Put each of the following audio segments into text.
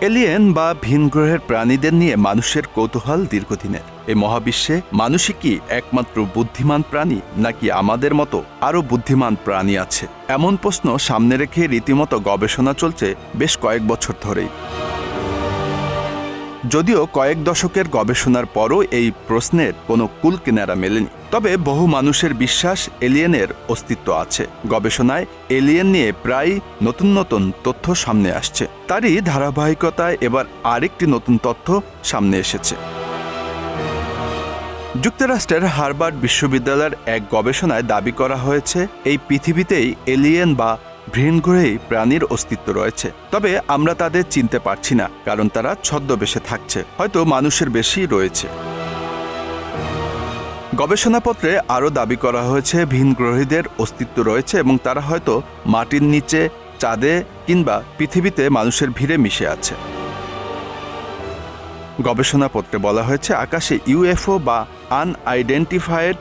Alien বা ভিন গ্রহের প্রাণীদের নিয়ে মানুষের কৌতূহল দীর্ঘদিনের। এই মহাবিশ্বে মানুষই কি একমাত্র বুদ্ধিমান প্রাণী, নাকি আমাদের মতো আরও বুদ্ধিমান প্রাণী আছে? এমন প্রশ্ন সামনে রেখে রীতিমতো গবেষণা চলছে বেশ কয়েক বছর ধরেই। যদিও কয়েক দশকের গবেষণার পরও এই প্রশ্নের কোনো কুল কিনারা মেলেনি, তবে বহু মানুষের বিশ্বাস এলিয়েনের অস্তিত্ব আছে। গবেষণায় এলিয়েন নিয়ে প্রায় নতুন নতুন তথ্য সামনে আসছে। তারই ধারাবাহিকতায় এবার আরেকটি নতুন তথ্য সামনে এসেছে। যুক্তরাষ্ট্রের হার্ভার্ড বিশ্ববিদ্যালয়ের এক গবেষণায় দাবি করা হয়েছে এই পৃথিবীতেই এলিয়েন বা ভিনগ্রহী প্রাণীর অস্তিত্ব রয়েছে। তবে আমরা তাদের চিনতে পারছি না, কারণ তারা ছদ্মবেশে থাকছে, হয়তো মানুষের বেশি রয়েছে। গবেষণাপত্রে আরও দাবি করা হয়েছে ভিনগ্রহীদের অস্তিত্ব রয়েছে এবং তারা হয়তো মাটির নিচে, চাঁদে কিংবা পৃথিবীতে মানুষের ভিড়ে মিশে আছে। গবেষণাপত্রে বলা হয়েছে আকাশে ইউএফও বা আনআইডেন্টিফাইড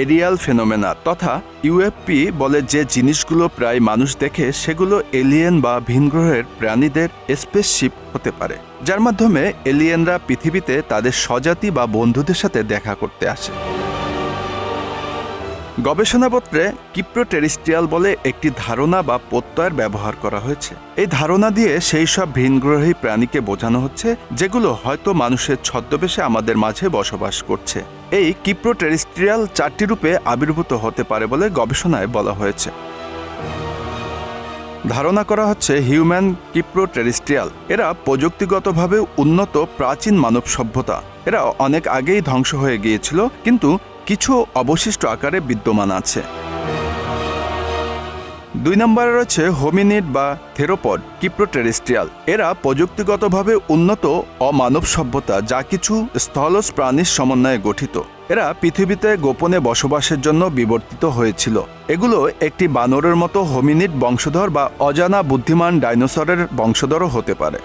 এরিয়াল ফেনোমেনা তথা ইউএফপি বলে যে জিনিসগুলো প্রায় মানুষ দেখে, সেগুলো এলিয়েন বা ভিনগ্রহের প্রাণীদের স্পেসশিপ হতে পারে, যার মাধ্যমে এলিয়েনরা পৃথিবীতে তাদের স্বজাতি বা বন্ধুদের সাথে দেখা করতে আসে। গবেষণাপত্রে কিপ্রোটেরিস্ট্রিয়াল বলে একটি ধারণা বা প্রত্যয়ের ব্যবহার করা হয়েছে। এই ধারণা দিয়ে সেই সব ভিনগ্রহী প্রাণীকে বোঝানো হচ্ছে যেগুলো হয়তো মানুষের ছদ্মবেশে আমাদের মাঝে বসবাস করছে। এই কিপ্রোটেরিস্ট্রিয়াল 4টি রূপে আবির্ভূত হতে পারে বলে গবেষণায় বলা হয়েছে। ধারণা করা হচ্ছে হিউম্যান কিপ্রোটেরিস্ট্রিয়াল এরা প্রযুক্তিগতভাবে উন্নত প্রাচীন মানব সভ্যতা। এরা অনেক আগেই ধ্বংস হয়ে গিয়েছিল, কিন্তু কিছু অবশিষ্ট আকারে বিদ্যমান আছে। 2 নম্বরে রয়েছে হোমিনিড বা থেরোপড কিপ্রোটেরিস্ট্রিয়াল। এরা প্রযুক্তিগতভাবে উন্নত অমানব সভ্যতা, যা কিছু স্থলজ প্রাণীর সমন্বয়ে গঠিত। এরা পৃথিবীতে গোপনে বসবাসের জন্য বিবর্তিত হয়েছিল। এগুলো একটি বানরের মতো হোমিনিড বংশধর বা অজানা বুদ্ধিমান ডাইনোসরের বংশধরও হতে পারে।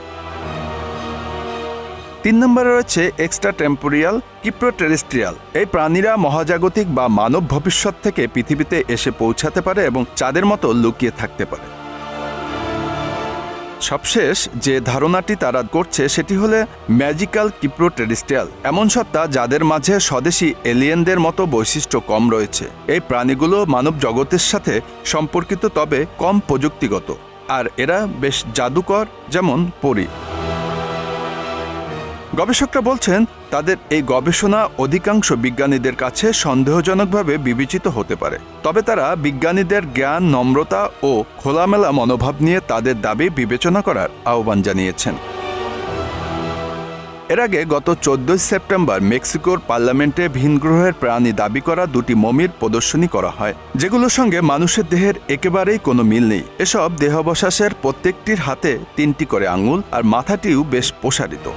3 নম্বরে রয়েছে এক্সট্রা টেম্পোরিয়াল কিপ্রোটেরিস্ট্রিয়াল। এই প্রাণীরা মহাজাগতিক বা মানব ভবিষ্যৎ থেকে পৃথিবীতে এসে পৌঁছাতে পারে এবং চাঁদের মতো লুকিয়ে থাকতে পারে। সবশেষ যে ধারণাটি তারা করছে সেটি হলো ম্যাজিক্যাল কিপ্রোটেরিস্ট্রিয়াল, এমন সত্তা যাদের মাঝে স্বদেশী এলিয়েনদের মতো বৈশিষ্ট্য কম রয়েছে। এই প্রাণীগুলো মানব জগতের সাথে সম্পর্কিত, তবে কম প্রযুক্তিগত, আর এরা বেশ জাদুকর, যেমন পরী। গবেষকরা বলছেন তাদের এই গবেষণা অধিকাংশ বিজ্ঞানীদের কাছে সন্দেহজনকভাবে বিবেচিত হতে পারে, তবে তারা বিজ্ঞানীদের জ্ঞান, নম্রতা ও খোলামেলা মনোভাব নিয়ে তাদের দাবি বিবেচনা করার আহ্বান জানিয়েছেন। এর আগে গত 14 সেপ্টেম্বর মেক্সিকোর পার্লামেন্টে ভিনগ্রহের প্রাণী দাবি করা 2টি মমির প্রদর্শনী করা হয়, যেগুলোর সঙ্গে মানুষের দেহের একেবারেই কোনো মিল নেই। এসব দেহাবশেষের প্রত্যেকটির হাতে 3টি করে আঙুল, আর মাথাটিও বেশ প্রসারিত।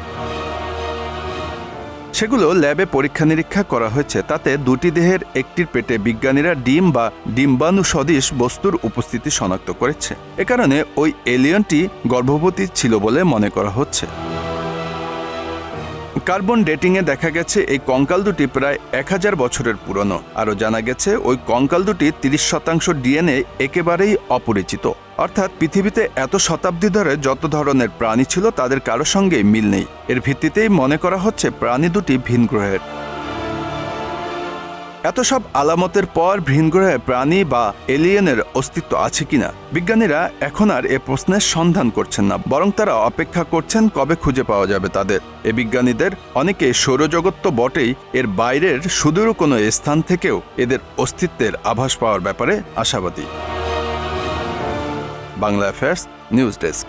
সেগুলো ল্যাবে পরীক্ষা নিরীক্ষা করা হয়েছে। তাতে 2টি দেহের একটির পেটে বিজ্ঞানীরা ডিম বা ডিম্বাণু সদৃশ বস্তুর উপস্থিতি শনাক্ত করেছে। এ কারণে ওই এলিয়েনটি গর্ভবতী ছিল বলে মনে করা হচ্ছে। কার্বন ডেটিংয়ে দেখা গেছে এই কঙ্কাল দুটি প্রায় 1000 বছরের পুরনো। আরও জানা গেছে ওই কঙ্কাল দুটি 30% ডিএনএ একেবারেই অপরিচিত, অর্থাৎ পৃথিবীতে এত শতাব্দী ধরে যত ধরনের প্রাণী ছিল তাদের কারো সঙ্গেই মিল নেই। এর ভিত্তিতেই মনে করা হচ্ছে প্রাণী দুটি ভিন গ্রহের। এত সব আলামতের পর ভিনগ্রহে প্রাণী বা এলিয়েনের অস্তিত্ব আছে কিনা বিজ্ঞানীরা এখন আর এ প্রশ্নের সন্ধান করছেন না, বরং তারা অপেক্ষা করছেন কবে খুঁজে পাওয়া যাবে তাদের। এ বিজ্ঞানীদের অনেকে সৌরজগৎ তো বটেই, এর বাইরের সুদূর কোনো স্থান থেকেও এদের অস্তিত্বের আভাস পাওয়ার ব্যাপারে আশাবাদী। Bangla affairs news desk.